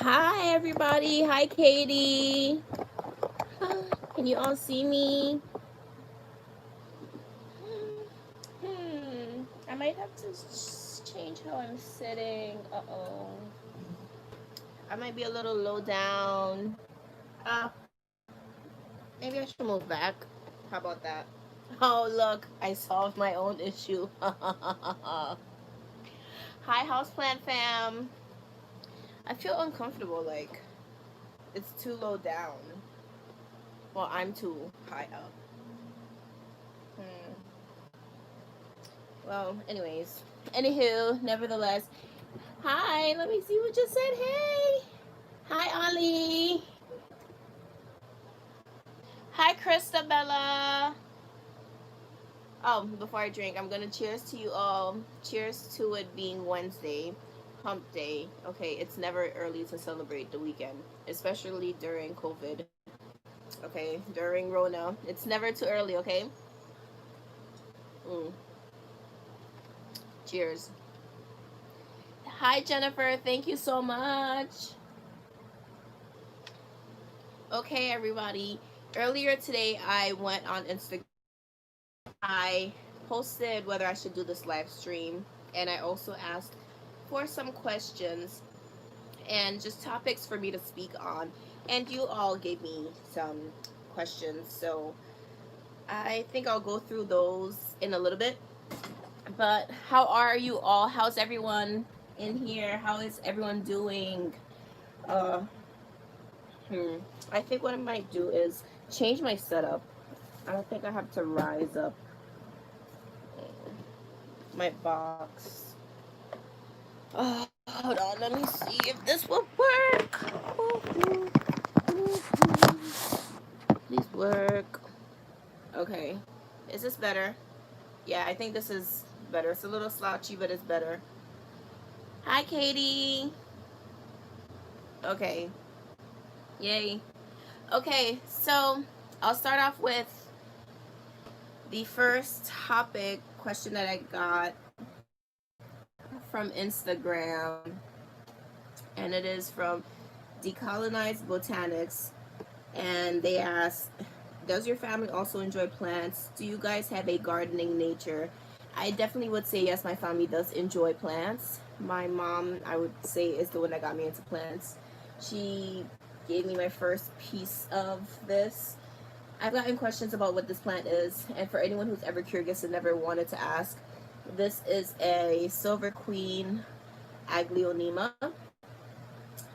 Hi everybody. Hi Katie. Can you all see me? I might have to change how I'm sitting. Uh-oh. I might be a little low down. Maybe I should move back. How about that? Oh, look, I solved my own issue. Hi, Houseplant fam. I feel uncomfortable, like it's too low down. Well, I'm too high up. Well, anyways. Anywho, nevertheless. Hi, let me see what you said. Hey. Hi, Ollie. Hi, Christabella. Oh, before I drink, I'm gonna cheers to you all. Cheers to it being Wednesday, hump day. Okay, it's never early to celebrate the weekend, especially during COVID. Okay, during Rona, it's never too early. Okay. Mm. Cheers. Hi, Jennifer. Thank you so much. Okay, everybody. Earlier today, I went on Instagram. I posted whether I should do this live stream, and I also asked for some questions and just topics for me to speak on. And you all gave me some questions, so I think I'll go through those in a little bit. But how are you all? How's everyone in here? How is everyone doing? Uh, I think what I might do is change my setup. I don't think I have to rise up my box. Oh, hold on, let me see if this will work. Please work. Okay. Is this better? Yeah, I think this is better. It's a little slouchy, but it's better. Hi, Katie. Okay. Yay. Okay, so I'll start off with the first topic question that I got from Instagram, and it is from Decolonized Botanics, and they ask, does your family also enjoy plants? Do you guys have a gardening nature? I definitely would say yes, my family does enjoy plants. My mom, I would say, is the one that got me into plants. She gave me my first piece of this. I've gotten questions about what this plant is, and for anyone who's ever curious and never wanted to ask, this is a Silver Queen Aglaonema,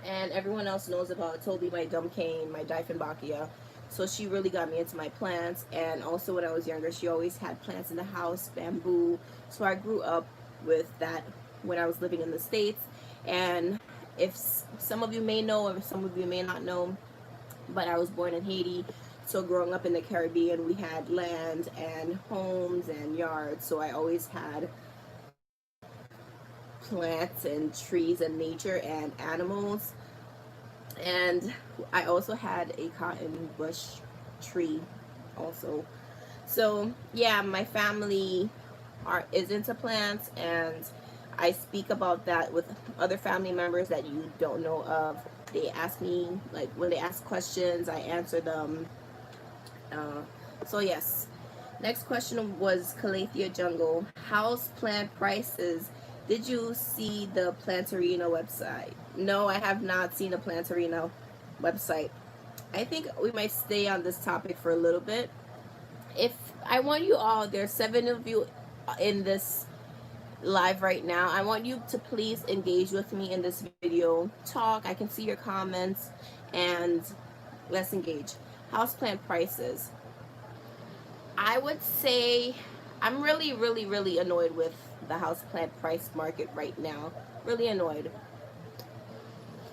and everyone else knows about Toby, my gum cane, my Dieffenbachia. So she really got me into my plants, and also when I was younger, she always had plants in the house, bamboo. So I grew up with that when I was living in the States. And if some of you may know, or some of you may not know, but I was born in Haiti. So growing up in the Caribbean, we had land and homes and yards. So I always had plants and trees and nature and animals. And I also had a cotton bush tree also. So yeah, my family is into plants, and I speak about that with other family members that you don't know of. They ask me, like when they ask questions, I answer them. So yes. Next question was Calathea Jungle. House plant prices. Did you see the Plantarina website? No, I have not seen the Plantarina website. I think we might stay on this topic for a little bit. If I want you all, there's 7 of you in this live right now. I want you to please engage with me in this video. Talk. I can see your comments, and let's engage. Houseplant prices. I would say I'm really annoyed with the houseplant price market right now. Really annoyed.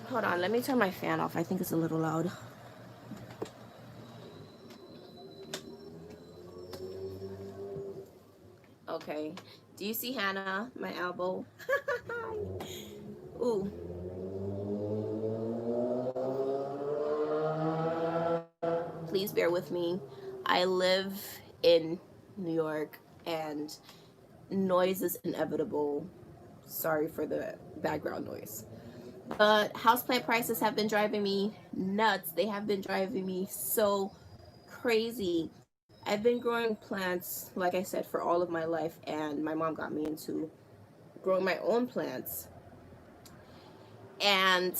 Hold on, let me turn my fan off. I think it's a little loud. Okay. Do you see Hannah, my elbow? Ooh. Please bear with me. I live in New York, and noise is inevitable. Sorry for the background noise. But houseplant prices have been driving me nuts. They have been driving me so crazy. I've been growing plants, like I said, for all of my life, and my mom got me into growing my own plants. And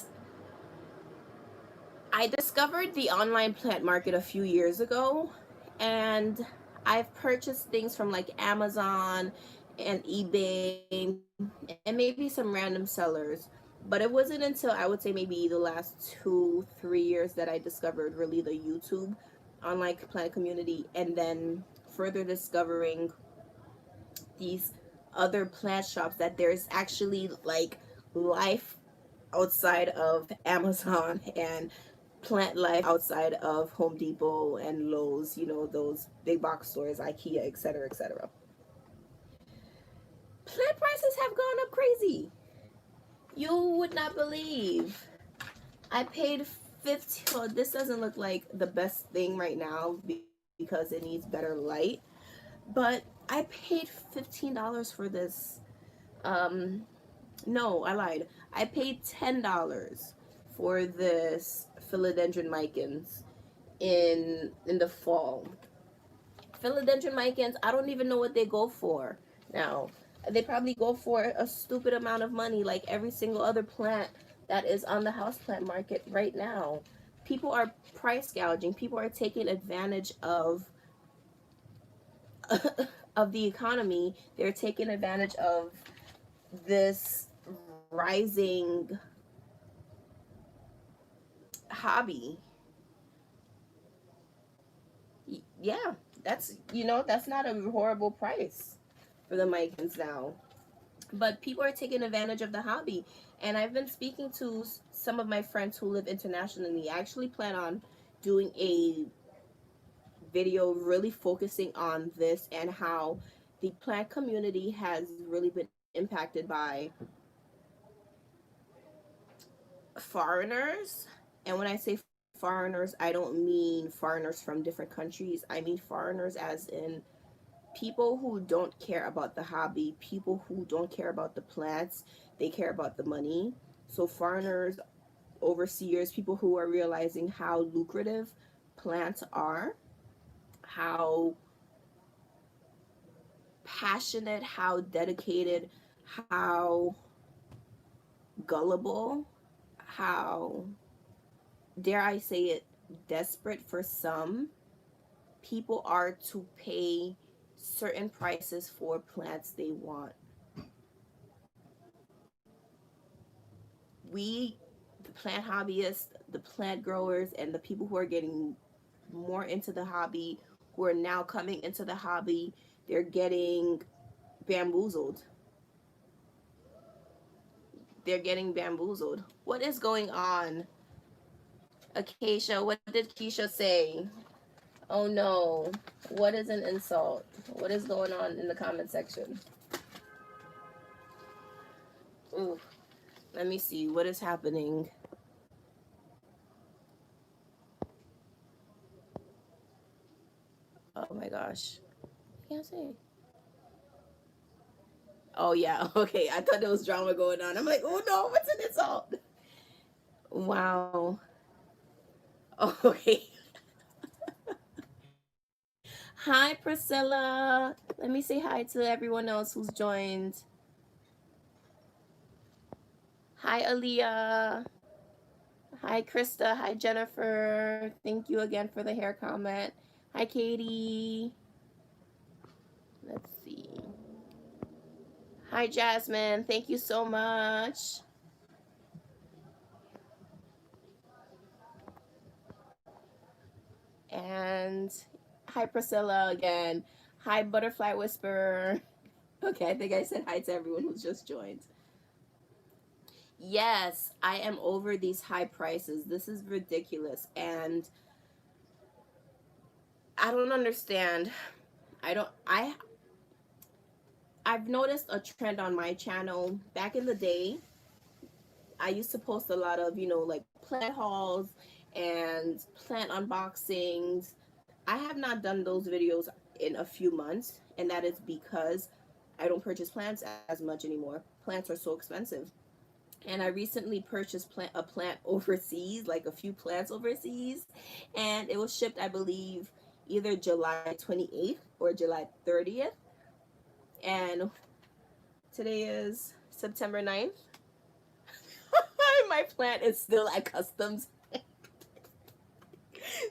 I discovered the online plant market a few years ago, and I've purchased things from like Amazon and eBay and maybe some random sellers. But it wasn't until I would say maybe the last 2-3 years that I discovered really the YouTube online plant community, and then further discovering these other plant shops, that there's actually like life outside of Amazon and plant life outside of Home Depot and Lowe's, you know, those big box stores, IKEA, etc., etc. Plant prices have gone up crazy. You would not believe. I paid 50. Well, this doesn't look like the best thing right now because it needs better light. But I paid $15 for this. Um, no, I lied. I paid $10 for this philodendron micans in the fall. Philodendron micans, I don't even know what they go for now. They probably go for a stupid amount of money, like every single other plant that is on the houseplant market right now. People are price gouging. People are taking advantage of of the economy. They're taking advantage of this rising hobby. Yeah, that's, you know, that's not a horrible price for the micans now. But people are taking advantage of the hobby. And I've been speaking to some of my friends who live internationally. I actually plan on doing a video really focusing on this and how the plant community has really been impacted by foreigners. And when I say foreigners, I don't mean foreigners from different countries. I mean foreigners as in people who don't care about the hobby, people who don't care about the plants, they care about the money. So foreigners, overseers, people who are realizing how lucrative plants are, how passionate, how dedicated, how gullible, how, dare I say it, desperate for some people are to pay certain prices for plants they want. We, the plant hobbyists, the plant growers, and the people who are getting more into the hobby, who are now coming into the hobby, they're getting bamboozled. They're getting bamboozled. What is going on? Acacia, what did Keisha say? Oh no. What is an insult? What is going on in the comment section? Ooh, let me see. What is happening? Oh my gosh. I can't say. Oh yeah, okay. I thought there was drama going on. I'm like, oh no, what's an insult? Wow. Oh, okay. Hi, Priscilla. Let me say hi to everyone else who's joined. Hi, Aaliyah. Hi, Krista. Hi, Jennifer. Thank you again for the hair comment. Hi, Katie. Let's see. Hi, Jasmine. Thank you so much. And hi, Priscilla again. Hi, Butterfly Whisperer. Okay, I think I said hi to everyone who's just joined. Yes, I am over these high prices. This is ridiculous. And I don't understand. I don't, I've noticed a trend on my channel. Back in the day, I used to post a lot of, you know, like plant hauls and plant unboxings. I have not done those videos in a few months, and that is because I don't purchase plants as much anymore. Plants are so expensive. And I recently purchased a plant overseas, like a few plants overseas, and it was shipped, I believe, either July 28th or July 30th. And today is September 9th. My plant is still at customs.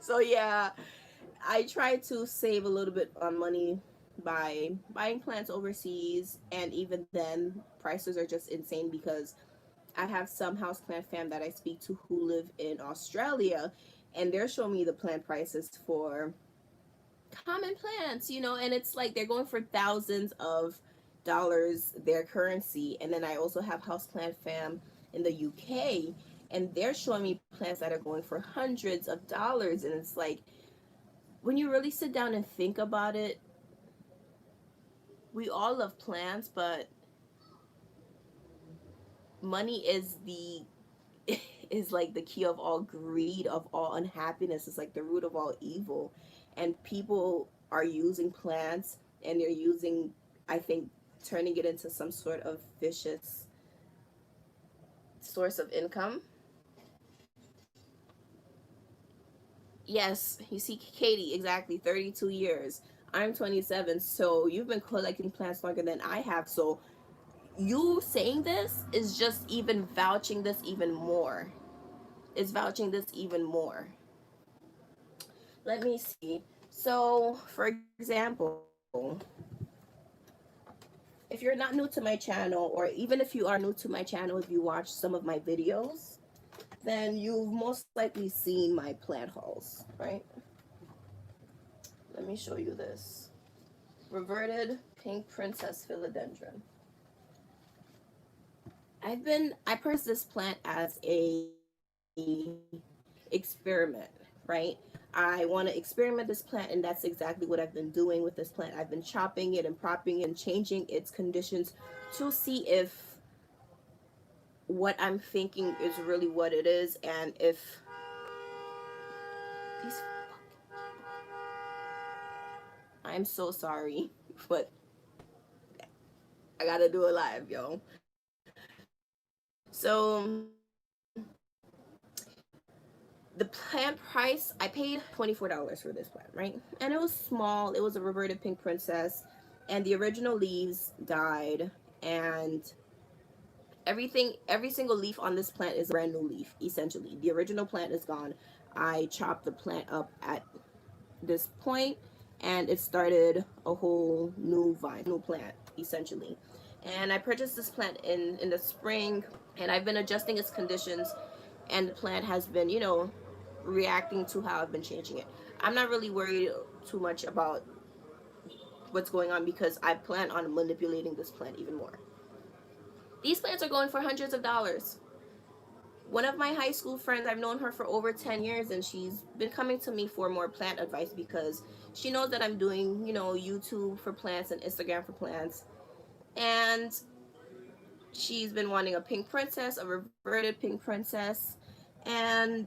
So yeah, I try to save a little bit on money by buying plants overseas, and even then prices are just insane because I have some houseplant fam that I speak to who live in Australia, and they're showing me the plant prices for common plants, and it's like they're going for thousands of dollars their currency. And then I also have houseplant fam in the UK, and they're showing me plants that are going for hundreds of dollars. And it's like, when you really sit down and think about it, we all love plants, but money is the is like the key of all greed, of all unhappiness. It's like the root of all evil. And people are using plants, and they're using, I think, turning it into some sort of vicious source of income. Yes, you see, Katie, exactly 32 years. I'm 27, so you've been collecting plants longer than I have. So you saying this is just even vouching this even more. It's vouching this even more. Let me see. So, for example, if you're not new to my channel, or even if you are new to my channel, if you watch some of my videos, then you've most likely seen my plant hauls, right? Let me show you this. Reverted pink princess philodendron. I purchased this plant as a experiment, right? I want to experiment this plant, and that's exactly what I've been doing with this plant. I've been chopping it and propping it and changing its conditions to see if what I'm thinking is really what it is, and if these I'm so sorry, but I gotta do it live, yo. So the plant price, I paid $24 for this plant, right? And it was small. It was a reverted pink princess, and the original leaves died, and every single leaf on this plant is a brand new leaf. Essentially, the original plant is gone. I chopped the plant up at this point, and it started a whole new vine, new plant, essentially. And I purchased this plant in the spring, and I've been adjusting its conditions, and the plant has been, reacting to how I've been changing it. I'm not really worried too much about what's going on because I plan on manipulating this plant even more. These plants are going for hundreds of dollars. One of my high school friends, I've known her for over 10 years, and she's been coming to me for more plant advice because she knows that I'm doing, YouTube for plants and Instagram for plants. And she's been wanting a pink princess, a reverted pink princess. And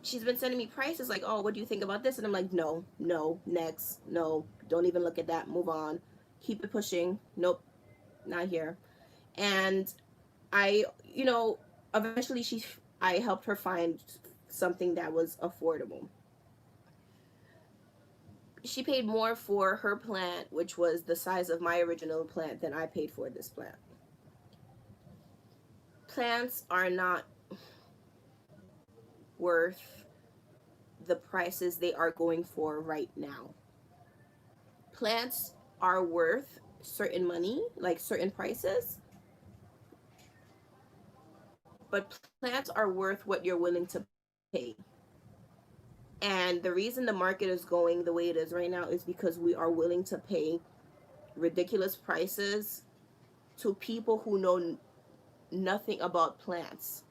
she's been sending me prices like, oh, what do you think about this? And I'm like, no, no, next, no, don't even look at that, move on, keep it pushing, nope, not here. And I, eventually I helped her find something that was affordable. She paid more for her plant, which was the size of my original plant, than I paid for this plant. Plants are not worth the prices they are going for right now. Plants are worth certain money, like certain prices, but plants are worth what you're willing to pay. And the reason the market is going the way it is right now is because we are willing to pay ridiculous prices to people who know nothing about plants.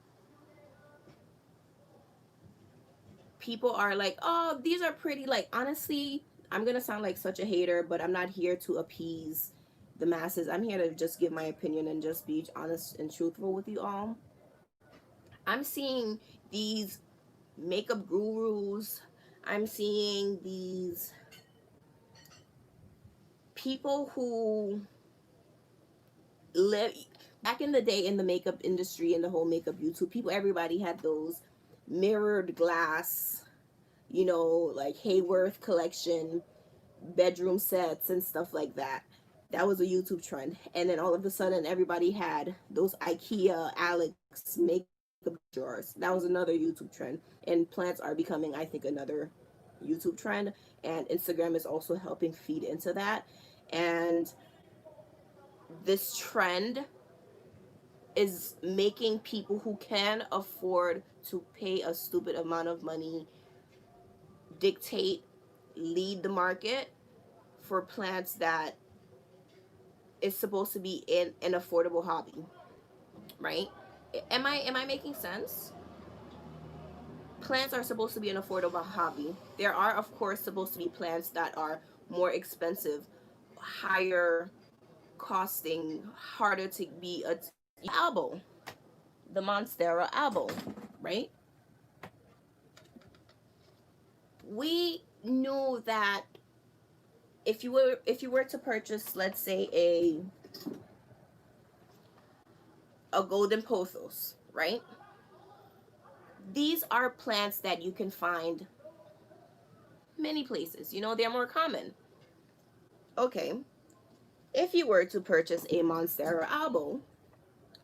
People are like, oh, these are pretty. Like, honestly, I'm gonna sound like such a hater, but I'm not here to appease the masses. I'm here to just give my opinion and just be honest and truthful with you all. I'm seeing these makeup gurus. I'm seeing these people who live back in the day in the makeup industry and the whole makeup YouTube, everybody had those mirrored glass, like Hayworth collection bedroom sets and stuff like that. That was a YouTube trend. And then all of a sudden, everybody had those IKEA Alex makeup drawers. That was another YouTube trend. And plants are becoming, I think, another YouTube trend. And Instagram is also helping feed into that. And this trend is making people who can afford to pay a stupid amount of money dictate, lead the market for plants that is supposed to be in an affordable hobby, right? Am I making sense? Plants are supposed to be an affordable hobby. There are, of course, supposed to be plants that are more expensive, higher costing, harder to be a albo, the Monstera albo, right? We knew that if you were to purchase, let's say, a golden pothos, right? These are plants that you can find many places. They're more common. Okay, if you were to purchase a Monstera albo,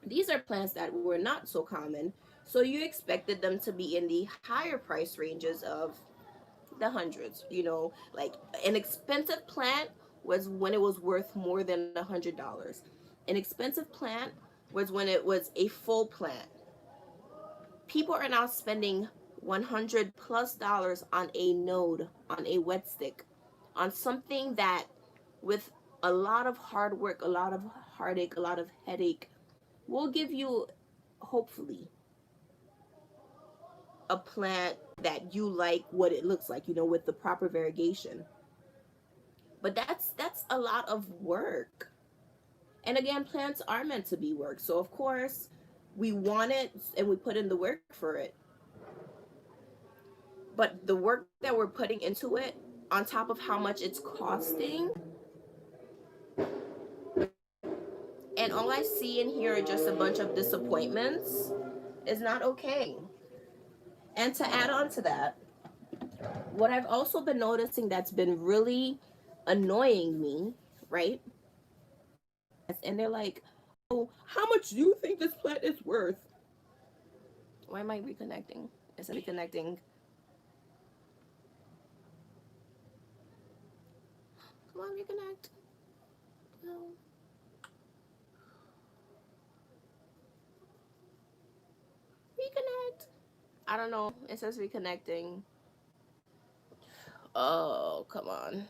these are plants that were not so common, so you expected them to be in the higher price ranges of the hundreds. Like an expensive plant was when it was worth more than $100. An expensive plant was when it was a full plant. People are now spending $100+ on a node, on a wet stick, on something that, with a lot of hard work, a lot of heartache, a lot of headache, will give you, hopefully, a plant that you like what it looks like, with the proper variegation. But that's a lot of work. And again, plants are meant to be work. So of course, we want it and we put in the work for it. But the work that we're putting into it, on top of how much it's costing, and all I see in here are just a bunch of disappointments, is not okay. And to add on to that, what I've also been noticing that's been really annoying me, right? And they're like, oh, how much do you think this plant is worth? Why am I reconnecting? Is it reconnecting? Come on, reconnect. No. Reconnect. I don't know. It says reconnecting. Oh, come on.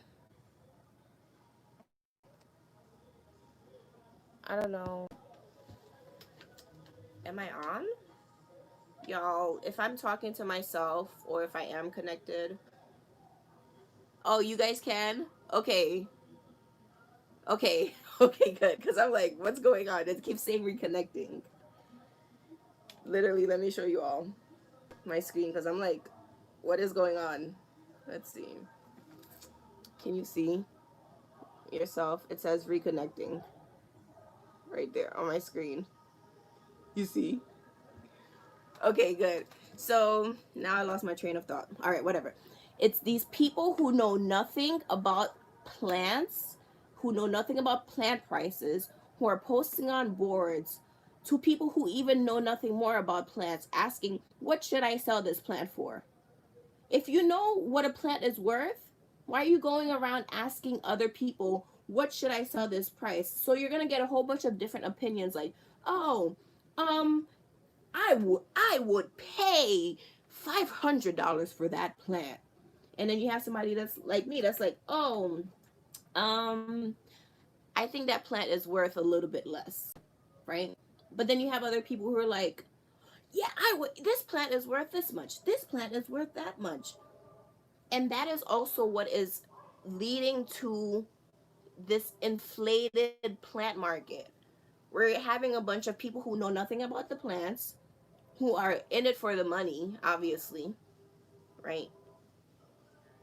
I don't know. Am I on? Y'all, if I'm talking to myself or if I am connected. Oh, you guys can? Okay. Okay. Okay, good. Because I'm like, what's going on? It keeps saying reconnecting. Literally, let me show you all my screen because I'm like, what is going on? Let's see. Can you see yourself? It says reconnecting right there on my screen. You see? Okay, good. So now I lost my train of thought. All right, whatever. It's these people who know nothing about plants, who know nothing about plant prices, who are posting on boards to people who even know nothing more about plants, asking, what should I sell this plant for? If you know what a plant is worth, why are you going around asking other people, what should I sell this price? So you're going to get a whole bunch of different opinions like, oh, um, I would pay $500 for that plant. And then you have somebody that's like me that's like, oh, um, I think that plant is worth a little bit less, right? But then you have other people who are like, yeah, I would. This plant is worth this much. This plant is worth that much. And that is also what is leading to this inflated plant market. We're having a bunch of people who know nothing about the plants, who are in it for the money, obviously, right?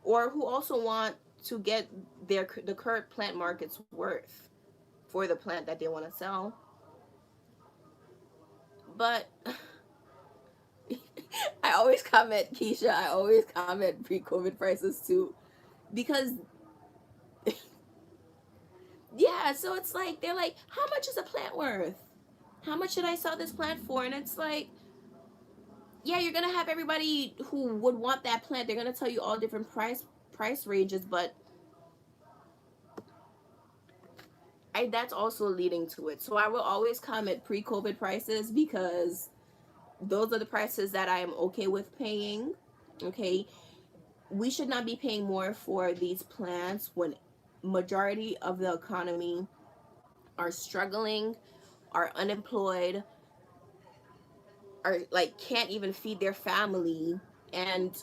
Or who also want to get the current plant market's worth for the plant that they want to sell. But I always comment, Keisha, I always comment pre-COVID prices too. Because, yeah, so it's like, they're like, how much is a plant worth? How much should I sell this plant for? And it's like, yeah, you're gonna have everybody who would want that plant. They're gonna tell you all different price ranges, but that's also leading to it. So I will always comment pre-COVID prices because those are the prices that I am okay with paying. Okay, we should not be paying more for these plants when majority of the economy are struggling, are unemployed, are like can't even feed their family. And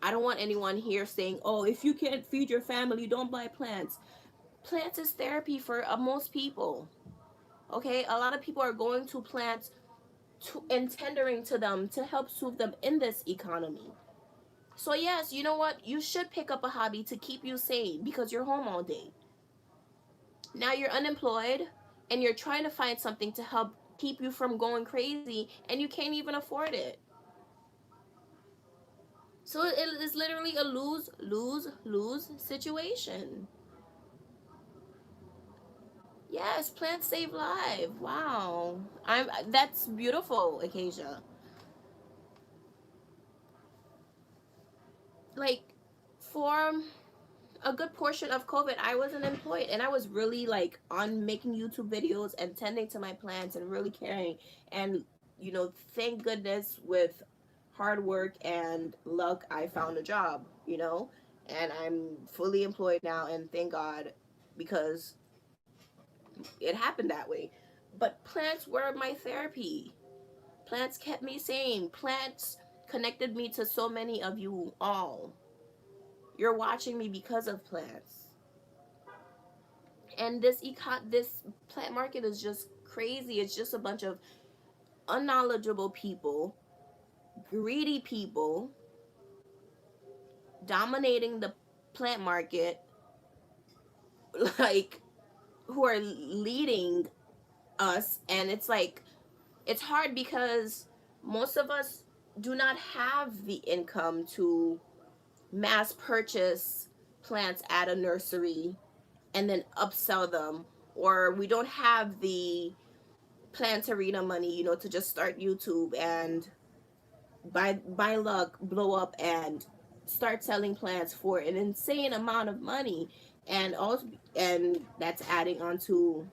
I don't want anyone here saying, oh, if you can't feed your family, don't buy plants. Plants is therapy for most people. Okay, a lot of people are going to plants and tendering to them to help soothe them in this economy. So yes, you know what? You should pick up a hobby to keep you sane because you're home all day. Now you're unemployed and you're trying to find something to help keep you from going crazy and you can't even afford it. So it is literally a lose lose lose situation. Yes, plants save lives. Wow. That's beautiful, Acacia. Like for a good portion of COVID, I wasn't employed and I was really like on making YouTube videos and tending to my plants and really caring. And, thank goodness with hard work and luck, I found a job, and I'm fully employed now. And thank God because it happened that way. But plants were my therapy. Plants kept me sane. Plants connected me to so many of you all. You're watching me because of plants. And this plant market is just crazy. It's just a bunch of unknowledgeable people, greedy people dominating the plant market, like who are leading us. And it's like it's hard because most of us do not have the income to mass purchase plants at a nursery and then upsell them, or we don't have the plant arena money, to just start YouTube and by luck blow up and start selling plants for an insane amount of money. And that's adding on to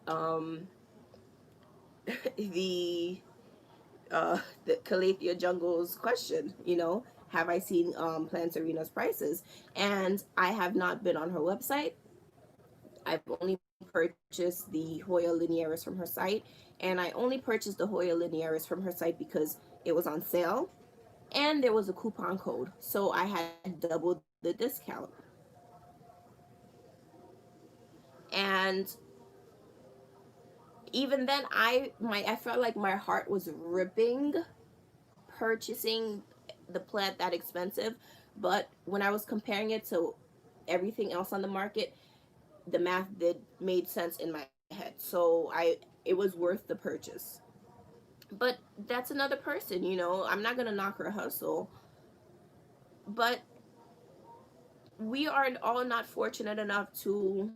um the the Calathea Jungle's question, have I seen Plants Arena's prices? And I have not been on her website. I've only purchased the Hoya linearis from her site, and I only purchased the Hoya linearis from her site because it was on sale and there was a coupon code, so I had doubled the discount. And even then, I felt like my heart was ripping purchasing the plant that expensive, but when I was comparing it to everything else on the market, the math did made sense in my head. So it was worth the purchase. But that's another person. I'm not gonna knock her hustle, but we are all not fortunate enough to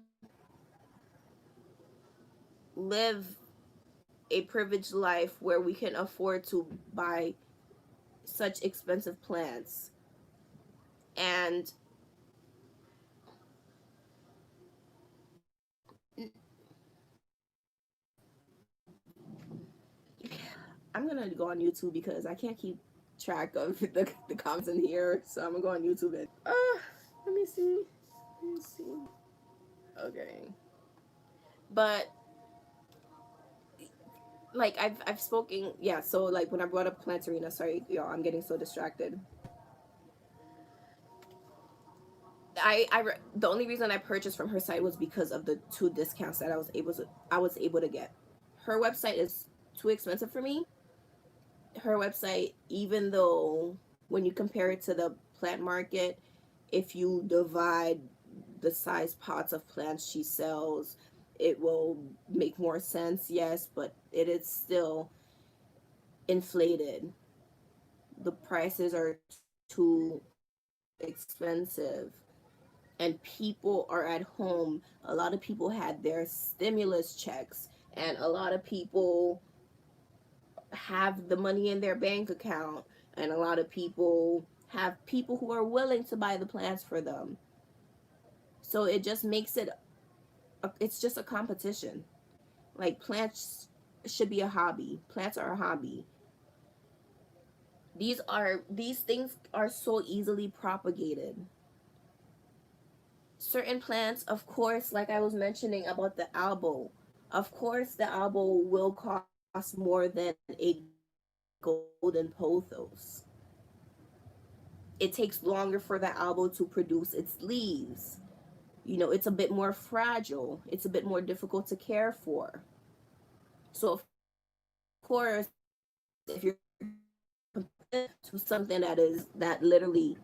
live a privileged life where we can afford to buy such expensive plants. And I'm gonna go on YouTube because I can't keep track of the comments in here, so I'm gonna go on YouTube and let me see. Okay. But like I've spoken, yeah, so like when I brought up Plantarina, sorry y'all, I'm getting so distracted. The only reason I purchased from her site was because of the two discounts that I was able to get. Her website is too expensive for me. Her website, even though when you compare it to the plant market, if you divide the size pots of plants she sells, it will make more sense, yes, but it is still inflated. The prices are too expensive, and people are at home. A lot of people had their stimulus checks, and a lot of people have the money in their bank account, and a lot of people have people who are willing to buy the plants for them. So it just makes it it's just a competition. Like, plants should be a hobby. Plants are a hobby. These things are so easily propagated. Certain plants, of course, like I was mentioning about the albo, of course the albo will cost more than a golden pothos. It takes longer for the albo to produce its leaves. You know, it's a bit more fragile. It's a bit more difficult to care for. So of course, if you're comparing to something that literally,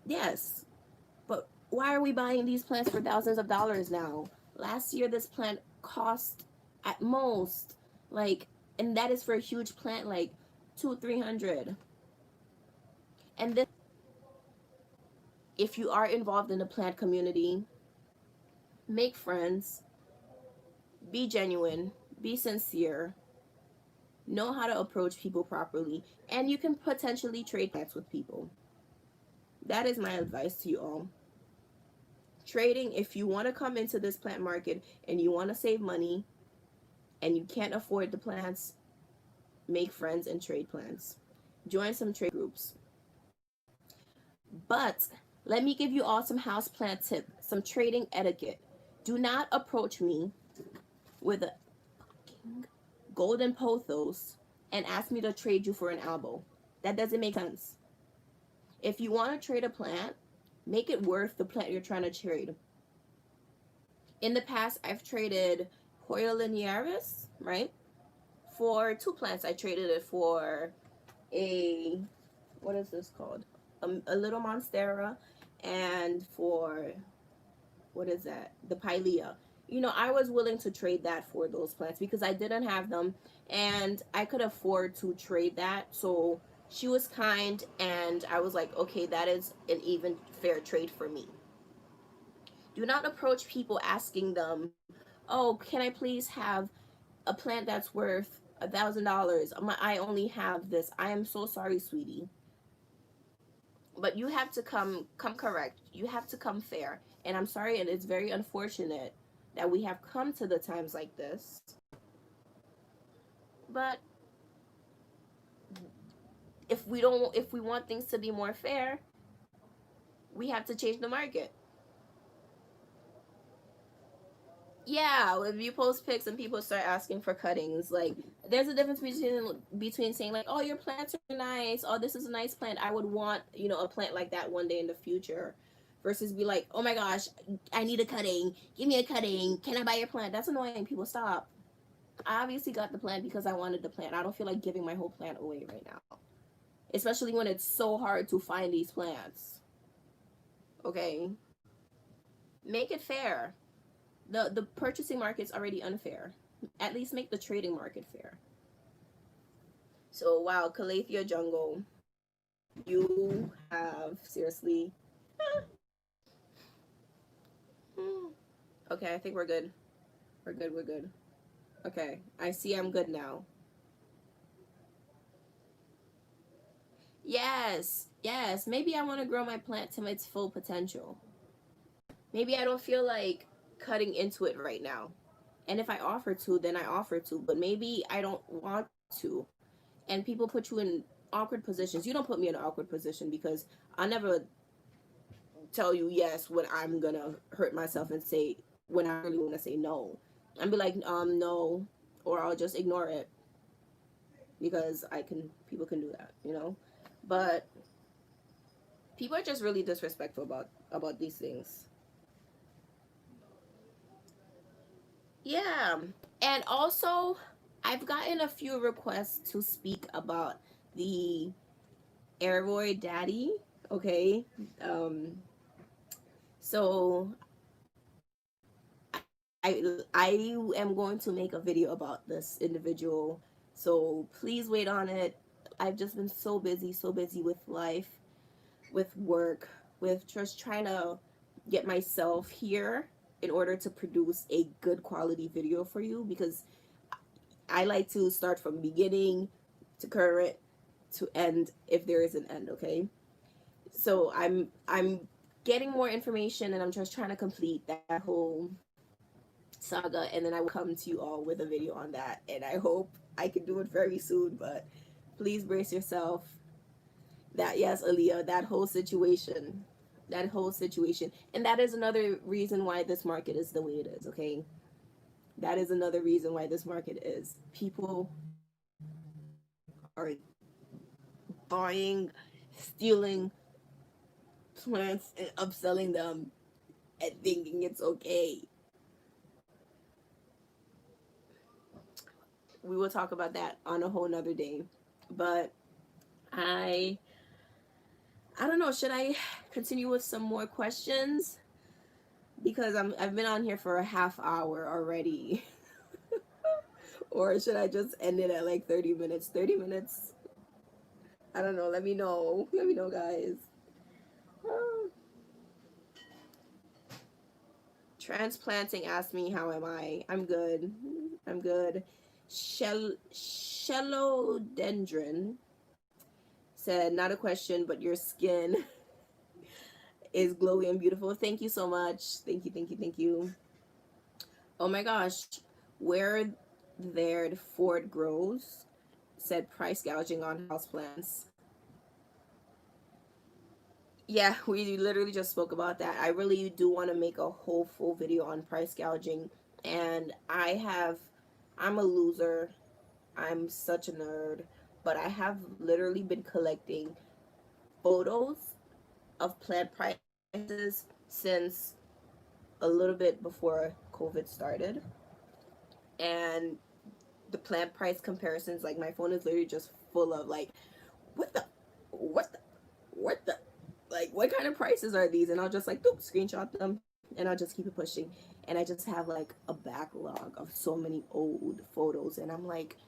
yes, but why are we buying these plants for thousands of dollars now? Last year, this plant cost at most, like, and that is for a huge plant, like 200-300. And then, if you are involved in the plant community, make friends, be genuine, be sincere, know how to approach people properly, and you can potentially trade plants with people. That is my advice to you all. Trading, if you want to come into this plant market and you want to save money and you can't afford the plants, make friends and trade plants. Join some trade groups. But let me give you all some house plant tip, some trading etiquette. Do not approach me with a golden pothos and ask me to trade you for an albo. That doesn't make sense. If you want to trade a plant, make it worth the plant you're trying to trade. In the past, I've traded Hoya linearis, right? For 2 plants, I traded it for a, what is this called? A little monstera, and for, what is that? The pilea. You know, I was willing to trade that for those plants because I didn't have them and I could afford to trade that. So she was kind and I was like, okay, that is an even fair trade for me. Do not approach people asking them, oh, can I please have a plant that's worth $1,000? I only have this. I am so sorry, sweetie. But you have to come correct. You have to come fair. And I'm sorry, and it's very unfortunate that we have come to the times like this. But if we want things to be more fair, we have to change the market. Yeah, if you post pics and people start asking for cuttings, like, there's a difference between saying like, oh, your plants are nice, oh, this is a nice plant, I would want, you know, a plant like that one day in the future, versus be like, oh my gosh, I need a cutting, give me a cutting, can I buy your plant? That's annoying. People, stop. I obviously got the plant because I wanted the plant. I don't feel like giving my whole plant away right now, especially when it's so hard to find these plants. Okay, make it fair. The purchasing market's already unfair. At least make the trading market fair. So wow, Calathea Jungle, you have seriously. Okay, I think we're good. We're good. We're good. Okay, I see I'm good now. Yes, yes. Maybe I want to grow my plant to its full potential. Maybe I don't feel like cutting into it right now. And if I offer to, then I offer to. But maybe I don't want to. And people put you in awkward positions. You don't put me in an awkward position because I never tell you yes when I'm gonna hurt myself and say when I really want to say no. And be like, no, or I'll just ignore it because people can do that, you know. But people are just really disrespectful about these things. Yeah. And also, I've gotten a few requests to speak about the Aeroid Daddy. Okay. So I am going to make a video about this individual So please wait on it. I've just been so busy with life, with work, with just trying to get myself here in order to produce a good quality video for you, because I like to start from beginning to current to end if there is an end, okay? So I'm getting more information, and I'm just trying to complete that whole saga, and then I will come to you all with a video on that, and I hope I can do it very soon. But please brace yourself. That, yes, Aaliyah, that whole situation, and that is another reason why this market is the way it is, okay? That is another reason why this market is. People are buying, stealing plants and upselling them and thinking it's okay. We will talk about that on a whole nother day. But I I don't know, should I continue with some more questions? Because I've been on here for a half hour already. Or should I just end it at like 30 minutes? 30 minutes? I don't know. Let me know. Let me know, guys. Transplanting asked me, how am I? I'm good. I'm good. Shellodendron said, not a question, but your skin is glowy and beautiful. Thank you so much. Thank you, thank you, thank you. Oh my gosh. Where there Ford grows said price gouging on houseplants. Yeah, we literally just spoke about that. I really do want to make a whole full video on price gouging. And I'm a loser. I'm such a nerd. But I have literally been collecting photos of plant prices since a little bit before COVID started. And the plant price comparisons, like my phone is literally just full of like, what the, what the, what the, like, what kind of prices are these? And I'll just like, doop, screenshot them, and I'll just keep it pushing. And I just have like a backlog of so many old photos. And I'm like,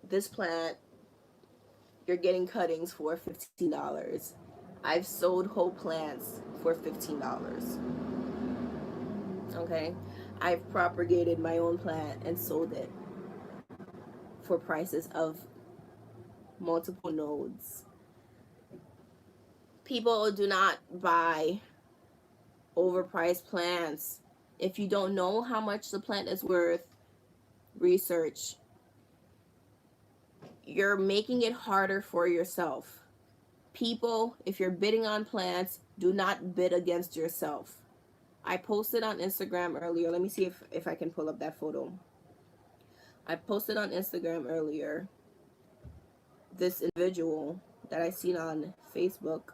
this plant, you're getting cuttings for $15. I've sold whole plants for $15. Okay. I've propagated my own plant and sold it for prices of multiple nodes. People do not buy overpriced plants. If you don't know how much the plant is worth, research. You're making it harder for yourself. People, if you're bidding on plants, do not bid against yourself. I posted on Instagram earlier. Let me see if I can pull up that photo. I posted on Instagram earlier this individual that I seen on Facebook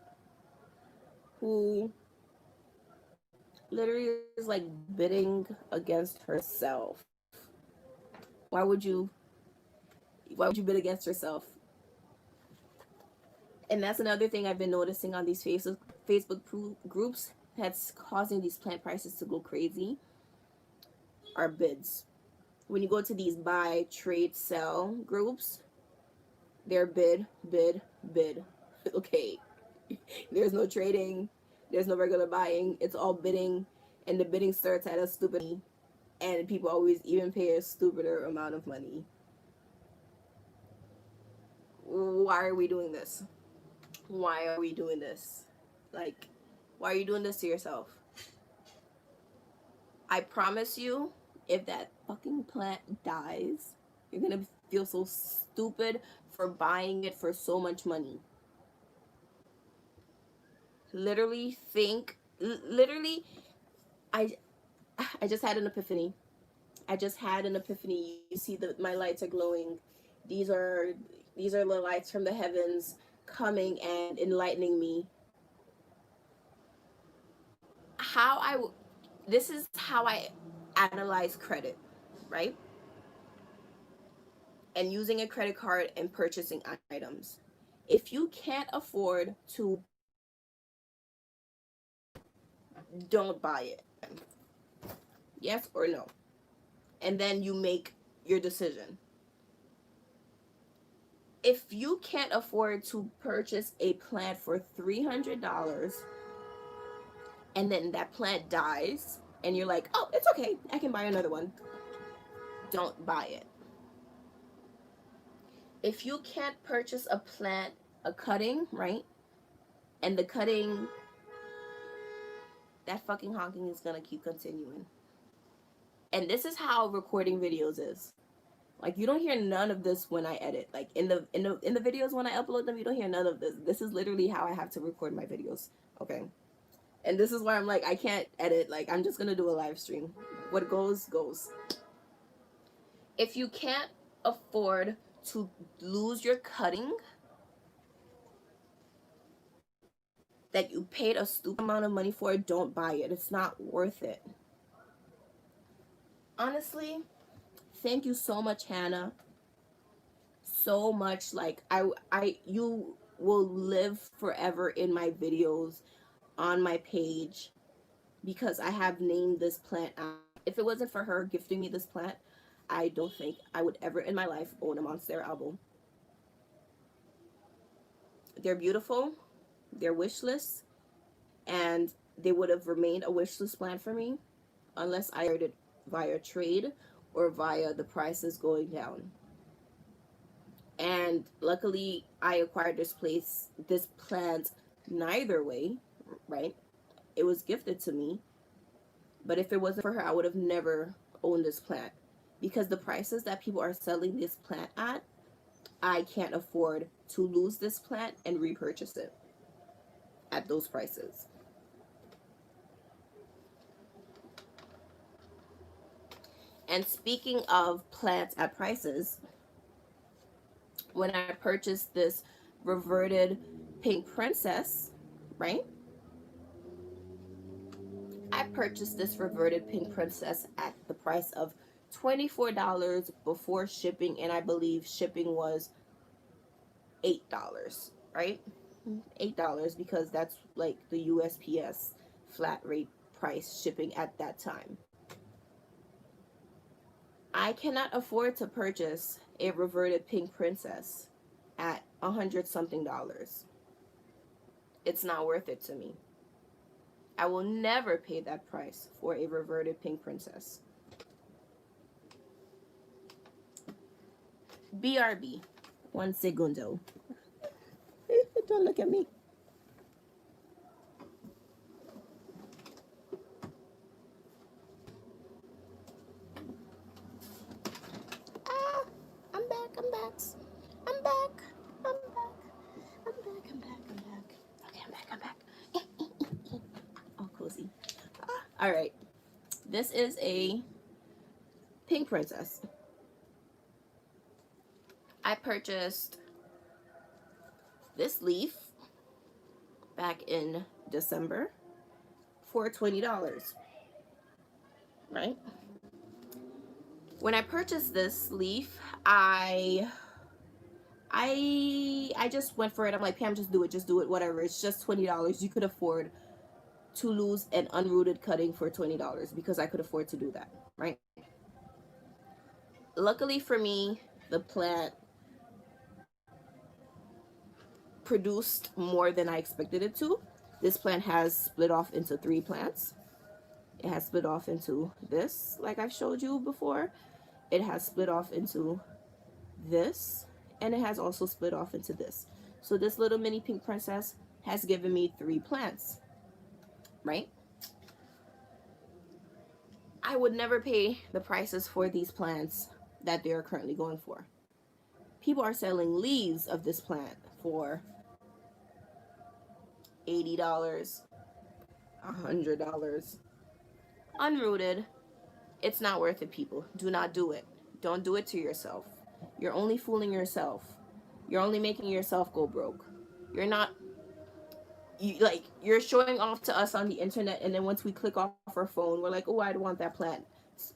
who literally is like bidding against herself. Why would you bid against yourself? And that's another thing I've been noticing on these Facebook groups that's causing these plant prices to go crazy are bids. When you go to these buy, trade, sell groups, they're bid, bid, bid. Okay. There's no trading. There's no regular buying. It's all bidding. And the bidding starts at a stupid, and people always even pay a stupider amount of money. Why are we doing this? Why are we doing this? Like, why are you doing this to yourself? I promise you, if that fucking plant dies, you're gonna feel so stupid for buying it for so much money. Literally I just had an epiphany. You see that my lights are glowing. These are the lights from the heavens coming and enlightening me. This is how I analyze credit, right? And using a credit card and purchasing items. If you can't afford to, don't buy it. Yes or no? And then you make your decision. If you can't afford to purchase a plant for $300 and then that plant dies and you're like, oh, it's okay, I can buy another one, don't buy it. If you can't purchase a plant, a cutting, right? And the cutting, that fucking honking is gonna keep continuing. And this is how recording videos is. Like, you don't hear none of this when I edit. Like, in the videos when I upload them, you don't hear none of this. This is literally how I have to record my videos. Okay. And this is why I'm like, I can't edit. Like, I'm just gonna do a live stream. What goes, goes. If you can't afford to lose your cutting that you paid a stupid amount of money for, don't buy it. It's not worth it. Honestly, thank you so much, Hannah. So much. Like, you will live forever in my videos on my page because I have named this plant out. If it wasn't for her gifting me this plant, I don't think I would ever in my life own a Monstera album. They're beautiful, they're wishless, and they would have remained a wishless plant for me unless I heard it via trade or via the prices going down. And luckily I acquired this plant neither way, right? It was gifted to me. But if it wasn't for her, I would have never owned this plant. Because the prices that people are selling this plant at, I can't afford to lose this plant and repurchase it at those prices. And speaking of plants at prices, when I purchased this reverted pink princess, right? I purchased this reverted pink princess at the price of $24 before shipping, and I believe shipping was $8, right? $8 because that's like the USPS flat rate price shipping at that time. I cannot afford to purchase a reverted pink princess at $100-something. It's not worth it to me. I will never pay that price for a reverted pink princess. BRB. One segundo. Don't look at me. Ah, I'm back. Okay, I'm back. Okay, I'm back. Oh, cozy. All right. This is a pink princess. I purchased this leaf back in December for $20, right? When I purchased this leaf, I just went for it. I'm like, Pam, just do it, whatever. It's just $20. You could afford to lose an unrooted cutting for $20 because I could afford to do that, right? Luckily for me, the plant produced more than I expected it to. This plant has split off into 3 plants. It has split off into this, like I've showed you before. It has split off into this, and it has also split off into this. So this little mini pink princess has given me 3 plants, right? I would never pay the prices for these plants that they are currently going for. People are selling leaves of this plant for $80, $100. Unrooted, it's not worth it, people. Do not do it. Don't do it to yourself. You're only fooling yourself. You're only making yourself go broke. You're not, you're showing off to us on the internet, and then once we click off our phone, we're like, oh, I want that plant.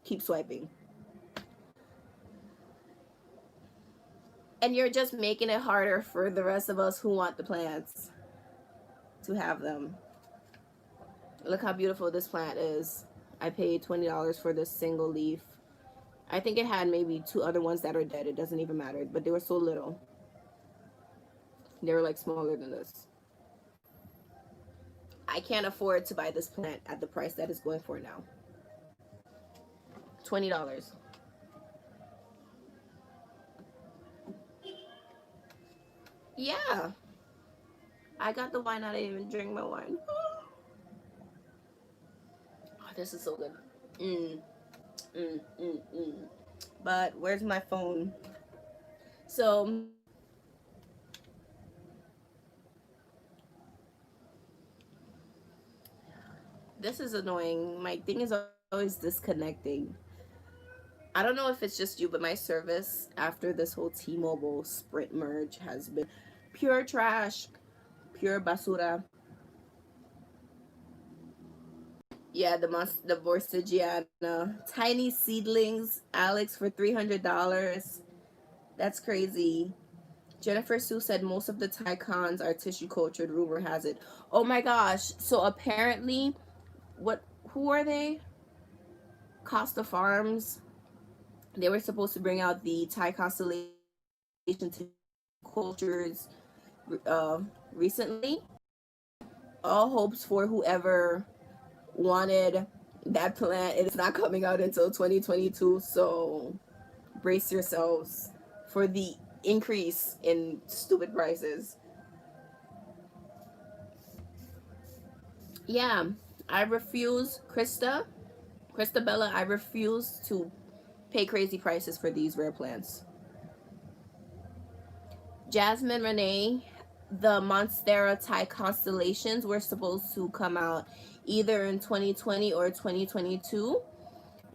Keep swiping. And you're just making it harder for the rest of us who want the plants to have them. Look how beautiful this plant is. I paid $20 for this single leaf. I think it had maybe 2 other ones that are dead. It doesn't even matter, but they were so little. They were like smaller than this. I can't afford to buy this plant at the price that it's going for now. $20. Yeah. I got the wine. I didn't even drink my wine. Oh, this is so good. But where's my phone? So this is annoying. My thing is always disconnecting. I don't know if it's just you, but my service after this whole T-Mobile Sprint merge has been pure trash, pure basura. Yeah, the Borsigiana. Tiny seedlings, Alex, for $300. That's crazy. Jennifer Sue said most of the Thai cons are tissue cultured, rumor has it. Oh my gosh. So apparently, who are they? Costa Farms. They were supposed to bring out the Thai constellation cultures recently. All hopes for whoever wanted that plant. It's not coming out until 2022, so brace yourselves for the increase in stupid prices. Yeah, I refuse, Christabella, I refuse to pay crazy prices for these rare plants. Jasmine Renee, the Monstera Thai constellations were supposed to come out either in 2020 or 2022,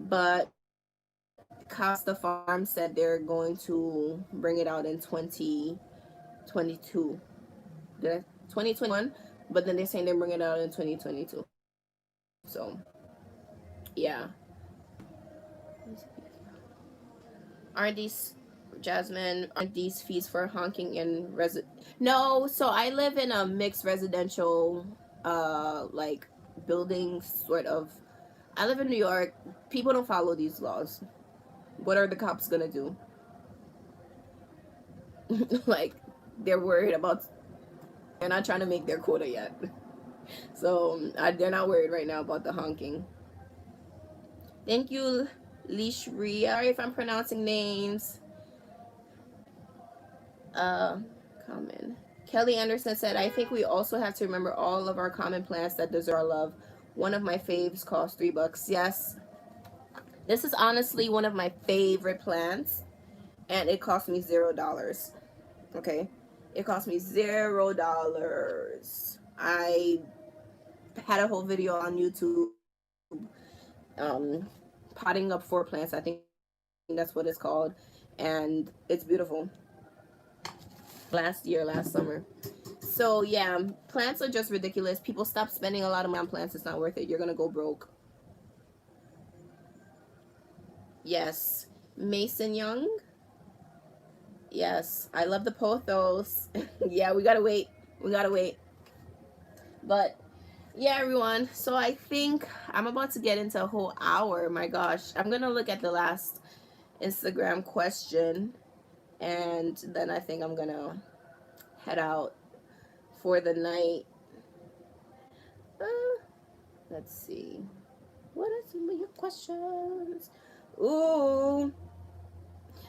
but Costa Farm said they're going to bring it out in 2022. 2021, but then they're saying they're bringing it out in 2022. So, yeah. Aren't these, Jasmine, aren't these fees for honking and No, so I live in a mixed residential like building sort of. I live in New York. People don't follow these laws. What are the cops gonna do? Like, they're worried about, they're not trying to make their quota yet. So they're not worried right now about the honking. Thank you, Lishria. Sorry if I'm pronouncing names. Common. Kelly Anderson said, I think we also have to remember all of our common plants that deserve our love. One of my faves costs $3. Yes. This is honestly one of my favorite plants, and it cost me $0. Okay? It cost me $0. I had a whole video on YouTube potting up 4 plants. I think that's what it's called, and it's beautiful. Last summer. So yeah, plants are just ridiculous. People stop spending a lot of money on plants. It's not worth it. You're gonna go broke. Yes. Mason Young. Yes, I love the pothos. Yeah, we gotta wait. But yeah, everyone, so I think I'm about to get into a whole hour. My gosh, I'm gonna look at the last Instagram question, and then I think I'm gonna head out for the night. Let's see, what are some of your questions? Ooh,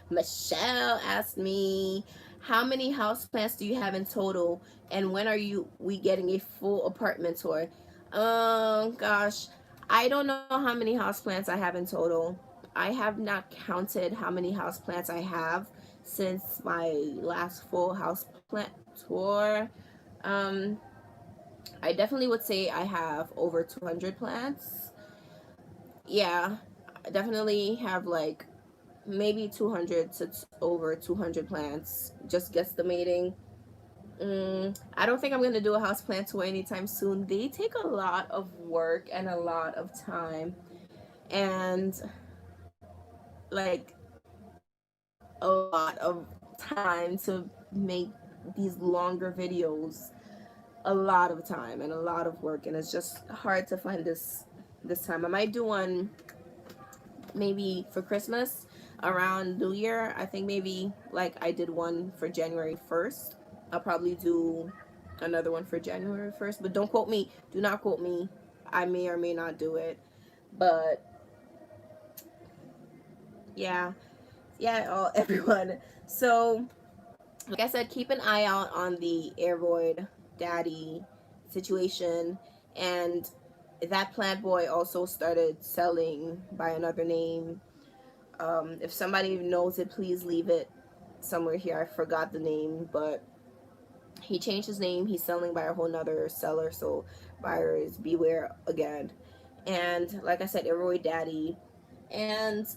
Michelle asked me, how many houseplants do you have in total, and when are we getting a full apartment tour? Gosh, I don't know how many houseplants I have in total. I have not counted how many houseplants I have since my last full houseplant tour. I definitely would say I have over 200 plants. Yeah, I definitely have like maybe 200 to over 200 plants, just guesstimating. I don't think I'm going to do a house plant tour anytime soon. They take a lot of work and a lot of time, and like a lot of time to make these longer videos. A lot of time and a lot of work, and it's just hard to find this time. I might do one maybe for Christmas, around New Year. I think maybe like I did one for January 1st. I'll probably do another one for January 1st, but don't quote me. Do not quote me. I may or may not do it. But yeah, yeah, everyone. So, like I said, keep an eye out on the Airvoid Daddy situation. And that plant boy also started selling by another name. If somebody knows it, please leave it somewhere here. I forgot the name, but he changed his name. He's selling by a whole nother seller, so buyers beware again. And like I said, Airvoid Daddy. And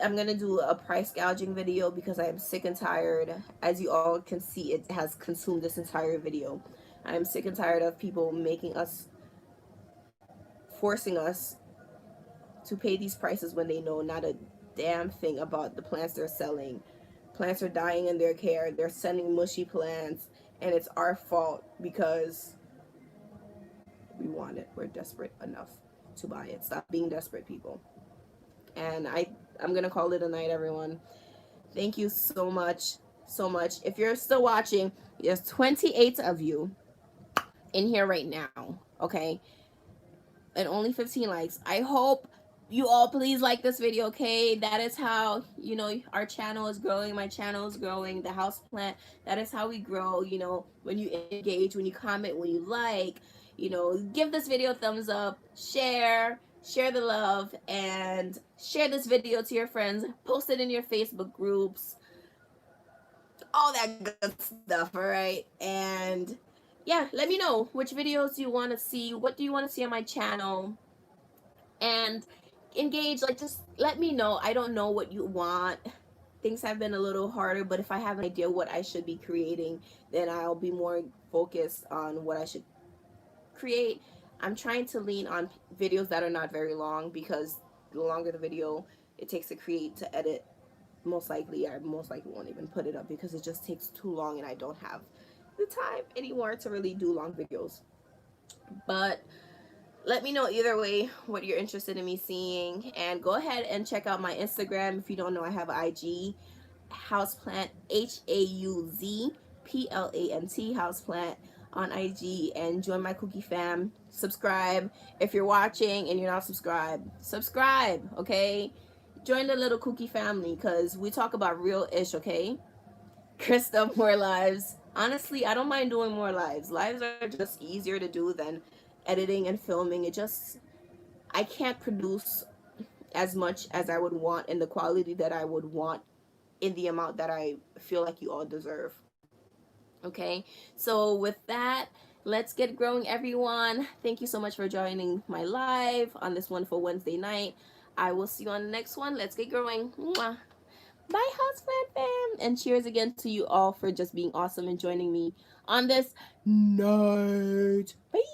I'm gonna do a price gouging video because I am sick and tired. As you all can see, it has consumed this entire video. I am sick and tired of people forcing us to pay these prices when they know not a damn thing about the plants they're selling. Plants are dying in their care. They're sending mushy plants, and it's our fault because we want it. We're desperate enough to buy it. Stop being desperate, people. And I'm gonna call it a night, everyone. Thank you so much, so much. If you're still watching, there's 28 of you in here right now, okay? And only 15 likes. I hope you all please like this video, okay? That is how, our channel is growing. My channel is growing. The house plant, that is how we grow, when you engage, when you comment, when you like, give this video a thumbs up, share the love, and share this video to your friends. Post it in your Facebook groups, all that good stuff, all right? And yeah, let me know which videos you want to see. What do you want to see on my channel? And engage, like, just let me know. I don't know what you want. Things have been a little harder, but if I have an idea what I should be creating, then I'll be more focused on what I should create. I'm trying to lean on videos that are not very long, because the longer the video it takes to create, to edit, I most likely won't even put it up because it just takes too long and I don't have the time anymore to really do long videos. But let me know either way what you're interested in me seeing, and go ahead and check out my Instagram. If you don't know, I have IG, Houseplant, HauzPlant, Houseplant on IG, and join my cookie fam. Subscribe if you're watching and you're not subscribed. Subscribe, okay? Join the little cookie family, because we talk about real ish, okay? Krista, more lives. Honestly, I don't mind doing more lives. Lives are just easier to do than editing and filming. I can't produce as much as I would want in the quality that I would want in the amount that I feel like you all deserve. Okay, so with that, let's get growing, everyone. Thank you so much for joining my live on this wonderful Wednesday night. I will see you on the next one. Let's get growing. Mwah. Bye, HauzPlant fam, and cheers again to you all for just being awesome and joining me on this night. Bye.